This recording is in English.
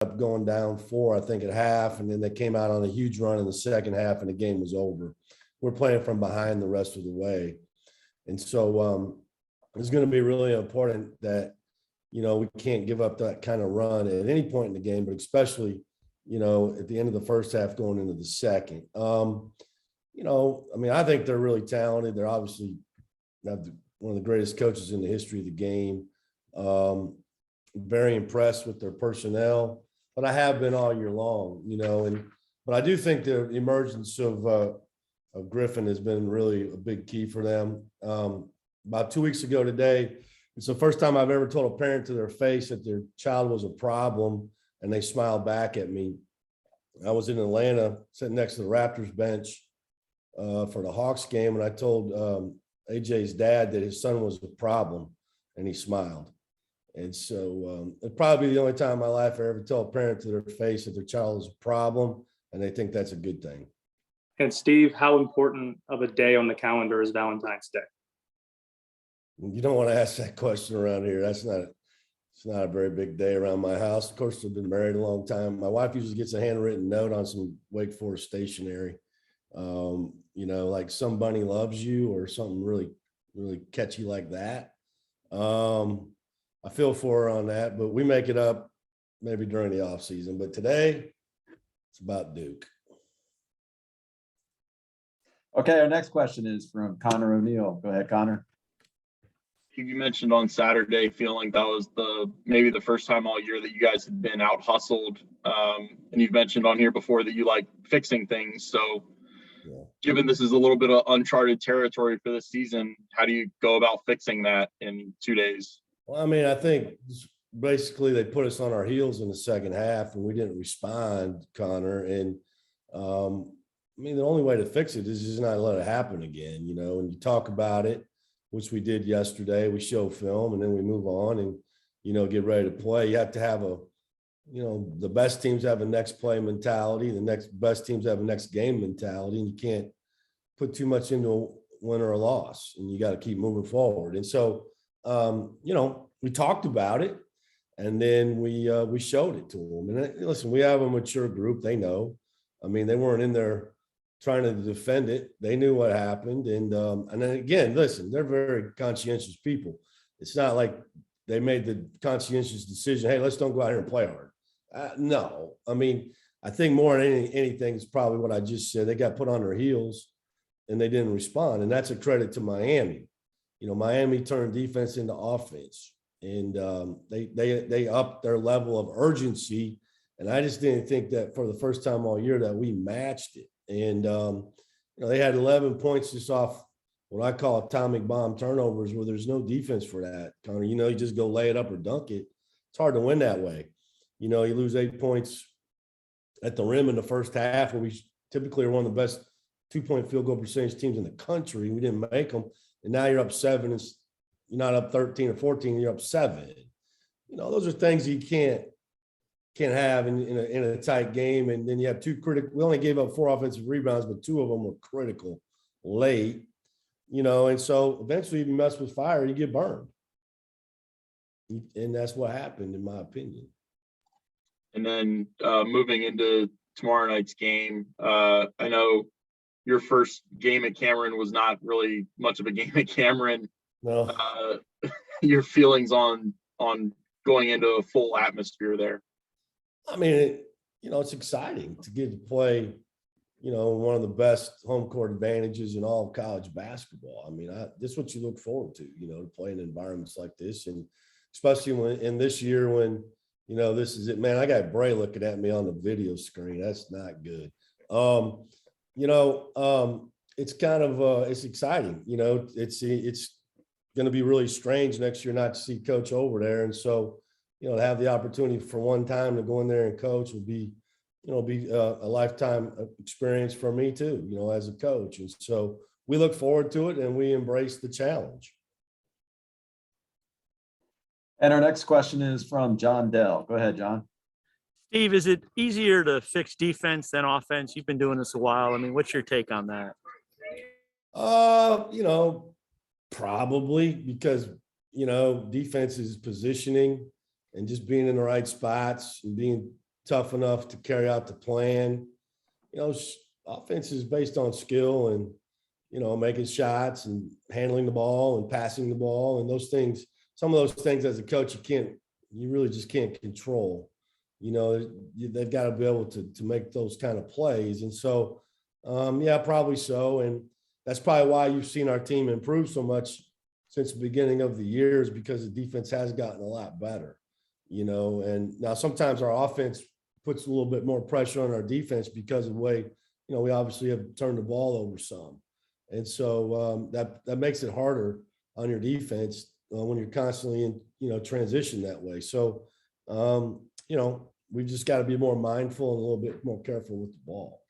up going down 4, I think, at half, and then they came out on a huge run in the second half, and the game was over. We're playing from behind the rest of the way. And so it's going to be really important that, we can't give up that kind of run at any point in the game, but especially, at the end of the first half going into the second. I think they're really talented. They're obviously one of the greatest coaches in the history of the game. Very impressed with their personnel, but I have been all year long, but I do think the emergence of Griffin has been really a big key for them. About 2 weeks ago today, it's the first time I've ever told a parent to their face that their child was a problem, and they smiled back at me. I was in Atlanta sitting next to the Raptors bench for the Hawks game, and I told AJ's dad that his son was a problem, and he smiled. And so it'd probably be the only time in my life I ever tell a parent to their face that their child is a problem, and they think that's a good thing. And Steve, how important of a day on the calendar is Valentine's Day? You don't want to ask that question around here. It's not a very big day around my house. Of course, I've been married a long time. My wife usually gets a handwritten note on some Wake Forest stationery, like "Some Bunny Loves You" or something really, really catchy like that. I feel for her on that, but we make it up maybe during the off season. But today, it's about Duke. Okay, our next question is from Connor O'Neill. Go ahead, Connor. You mentioned on Saturday feeling that was maybe the first time all year that you guys had been out hustled. And you've mentioned on here before that you like fixing things. So given this is a little bit of uncharted territory for this season, how do you go about fixing that in 2 days? Well, I think basically they put us on our heels in the second half and we didn't respond, Connor. And the only way to fix it is just not let it happen again, and you talk about it, which we did yesterday. We show film and then we move on and, get ready to play. You have to have the best teams have a next play mentality. The next best teams have a next game mentality, and you can't put too much into a win or a loss, and you got to keep moving forward. And so, we talked about it, and then we showed it to them. And listen, we have a mature group. They know. They weren't in there trying to defend it. They knew what happened. And then again, listen, they're very conscientious people. It's not like they made the conscientious decision, hey, let's don't go out here and play hard. No. I think more than anything is probably what I just said. They got put on their heels and they didn't respond. And that's a credit to Miami. Miami turned defense into offense, and they upped their level of urgency. And I just didn't think that for the first time all year that we matched it. And, they had 11 points just off what I call atomic bomb turnovers, where there's no defense for that, Connor. You just go lay it up or dunk it. It's hard to win that way. You lose 8 points at the rim in the first half, where we typically are one of the best 2-point field goal percentage teams in the country. We didn't make them. And now you're up 7. You're not up 13 or 14. You're up 7. Those are things you can't have in a tight game. And then you have two critical. We only gave up 4 offensive rebounds, but 2 of them were critical late. And so eventually you mess with fire, you get burned. And that's what happened, in my opinion. And then moving into tomorrow night's game, I know your first game at Cameron was not really much of a game at Cameron. No. Your feelings on going into a full atmosphere there? It's exciting to get to play, one of the best home court advantages in all of college basketball. This is what you look forward to, to play in environments like this. And especially in this year when, this is it, man. I got Bray looking at me on the video screen. That's not good. It's kind of, it's exciting, it's going to be really strange next year not to see Coach over there. And so, to have the opportunity for one time to go in there and coach would be, a lifetime experience for me too, as a coach. And so we look forward to it and we embrace the challenge. And our next question is from John Dell. Go ahead, John. Steve, is it easier to fix defense than offense? You've been doing this a while. What's your take on that? Probably because, defense is positioning and just being in the right spots and being tough enough to carry out the plan. You know, offense is based on skill and, you know, making shots and handling the ball and passing the ball and those things. Some of those things as a coach, you really just can't control. You know, they've got to be able to make those kind of plays. And so, yeah, probably so. And that's probably why you've seen our team improve so much since the beginning of the year, is because the defense has gotten a lot better, you know. And now sometimes our offense puts a little bit more pressure on our defense because of the way, you know, we obviously have turned the ball over some. And so that makes it harder on your defense when you're constantly in, you know, transition that way. So, you know, we've just got to be more mindful and a little bit more careful with the ball.